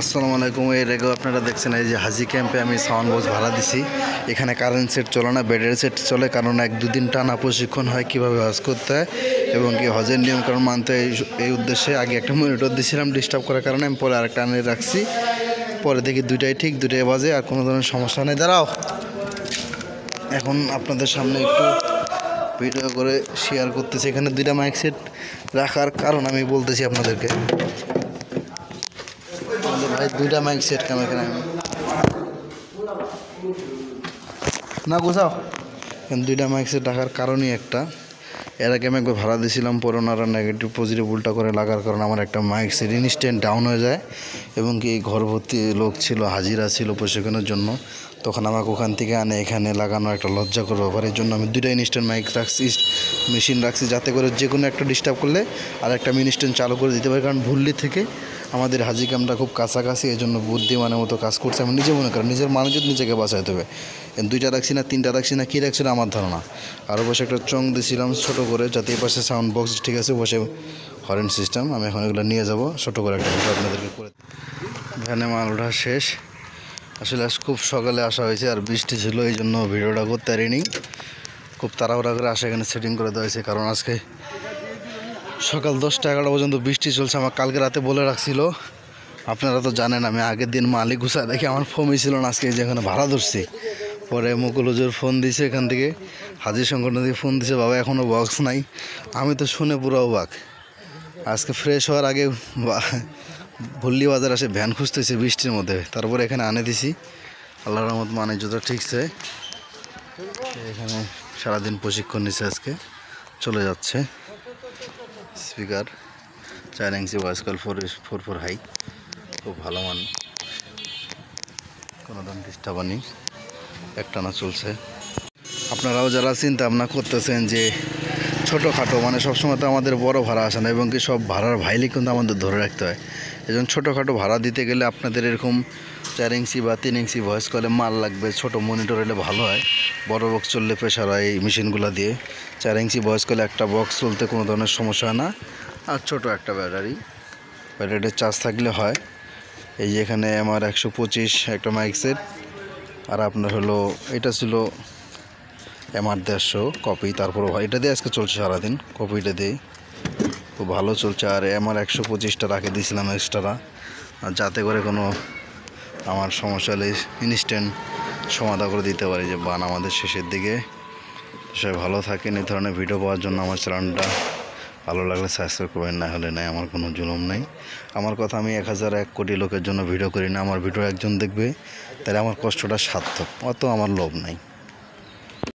আসসালামু আলাইকুম। এর আগেও আপনারা দেখছেন এই যে হাজি ক্যাম্পে আমি সাউন্ড বক্স ভাড়া দিছি। এখানে কারেন্ট সেট চলে না, ব্যাটারি সেট চলে, কারণ 1-2 দিন টানা প্রশিক্ষণ হয় কীভাবে হজ করতে হয় এবং কি হজের নিয়মকানুন মানতে হয়। এই উদ্দেশ্যে আগে একটা মনিটর দিয়েছিলাম, ডিস্টার্ব করার কারণে আমি পরে আরেকটা আনিয়ে রাখছি। পরে দেখি দুইটাই ঠিক, দুইটাই বাজে, আর কোনো ধরনের সমস্যা নেই। দাঁড়াও, এখন আপনাদের সামনে একটু ভিডিও করে শেয়ার করতেছি। এখানে 2টা মাইক সেট রাখার কারণ আমি বলতেছি আপনাদেরকে। ভাই 2টা মাইক সেট কেন এখানে না গোছাও, 2টা মাইক সেট রাখার কারণই একটা। এর আগে আমি একবার ভাড়া দিয়েছিলাম, পরে ওনারা নেগেটিভ পজিটিভ উল্টা করে লাগার কারণে আমার একটা মাইক সেট ইনস্ট্যান্ট ডাউন হয়ে যায় এবং কি ঘর ভর্তি লোক ছিল, হাজিরা ছিল প্রশিক্ষণের জন্য। তখন আমাকে ওখান থেকে আনে এখানে লাগানো একটা লজ্জাকর ব্যাপার। এর জন্য আমি 2টা ইনস্ট্যান্ট মাইক রাখছি, মেশিন রাখছি, যাতে করে যে কোনো একটা ডিস্টার্ব করলে আর একটা আমি ইনস্ট্যান্ট চালু করে দিতে পারি। কারণ ভুল্লি থেকে আমাদের হাজি ক্যাম্পটা খুব কাছাকাছি, এই জন্য বুদ্ধিমানের মতো কাজ করছে। আমি নিজে মনে করি নিজের মানুষ নিজেকে বাঁচাইতে হবে। 2টা রাখছি না 3টা রাখছি না, কী রাখছি না আমার ধারণা। আরও বসে একটা চং দিয়েছিলাম ছোটো করে, যাতে এই পাশে সাউন্ড বক্স ঠিক আছে, বসে হরেন সিস্টেম। আমি এখন এগুলো নিয়ে যাব, ছোটো করে একটা ভিডিও আপনাদেরকে করে। ভ্যানে মাল ওঠা শেষ। আসলে আজ খুব সকালে আসা হয়েছে, আর বৃষ্টি ছিল, এই জন্য ভিডিওটা করতে পারিনি। খুব তাড়াহুড়া করে আসা, এখানে সেটিং করে দেওয়া হয়েছে, কারণ আজকে সকাল 10টা-11টা পর্যন্ত বৃষ্টি চলছে। আমার কালকে রাতে বলে রাখছিল, আপনারা তো জানেন আমি আগের দিন মালিক গুছা দেখে আমার ফোনই ছিল না। আজকে যেখানে ভাড়া ধরছি, পরে মুকুল হুজুর ফোন দিয়েছে এখান থেকে, হাজি সংগঠন থেকে ফোন দিয়েছে, বাবা এখনও বক্স নাই। আমি তো শুনে পুরো অবাক। আজকে ফ্রেশ হওয়ার আগে ভুল্লি বাজার আসে ভ্যান খুঁজতেছি বৃষ্টির মধ্যে, তারপরে এখানে আনে দিছি। আল্লাহর রহমত বাণিজ্যটা ঠিকছে। এখানে সারাদিন প্রশিক্ষণ নিচ্ছে, আজকে চলে যাচ্ছে। Speaker 4 inch voice call 4.4 high, খুব ভালো মান, কোনো ধরনের ডিস্টার্ব নেই, একটানা চলছে। আপনারাও যারা চিন্তা ভাবনা করতেছেন যে ছোটোখাটো, মানে সবসময় তো আমাদের বড় ভাড়া আসে না, এবং কি সব ভাড়ার ভাইলি কিন্তু আমাদের ধরে রাখতে হয়। এই জন্য ছোটোখাটো ভাড়া দিতে গেলে আপনাদের এরকম 4 ইঞ্চি বা 3 ইঞ্চি ভয়েস কলে মাল লাগবে। ছোটো মনিটর হলে ভালো হয়, বড় বক্স চললে প্রেশার হয় এই মেশিনগুলো দিয়ে। 4 ইঞ্চি ভয়েস কলে একটা বক্স চলতে কোনো ধরনের সমস্যা হয় না। আর ছোটো একটা ব্যাটারিতে চার্জ থাকলে হয়। এই যে এখানে আমার 125 একটা মাইক সেট, আর আপনার হলো এটা ছিল আমার 150 কপি। তারপরে এটা দিয়ে আজকে চলছে সারাদিন, কপিটা দিয়ে খুব ভালো চলছে। আর আমার 125টা রাখে দিয়েছিলাম এক্সট্রা, যাতে করে কোনো আমার সমস্যা হলে ইনস্ট্যান্ট সমাধান করে দিতে পারি। যে বান আমাদের শেষের দিকে সবাই ভালো থাকেন। এই ধরনের ভিডিও পাওয়ার জন্য আমার চ্যানেলটা ভালো লাগলে সাবস্ক্রাইব করবেন, না হলে নাই, আমার কোনো জুলুম নেই। আমার কথা, আমি 1 কোটি লোকের জন্য ভিডিও করি না। আমার ভিডিও একজন দেখবে, তাহলে আমার কষ্টটা সার্থক, অত আমার লোভ নাই।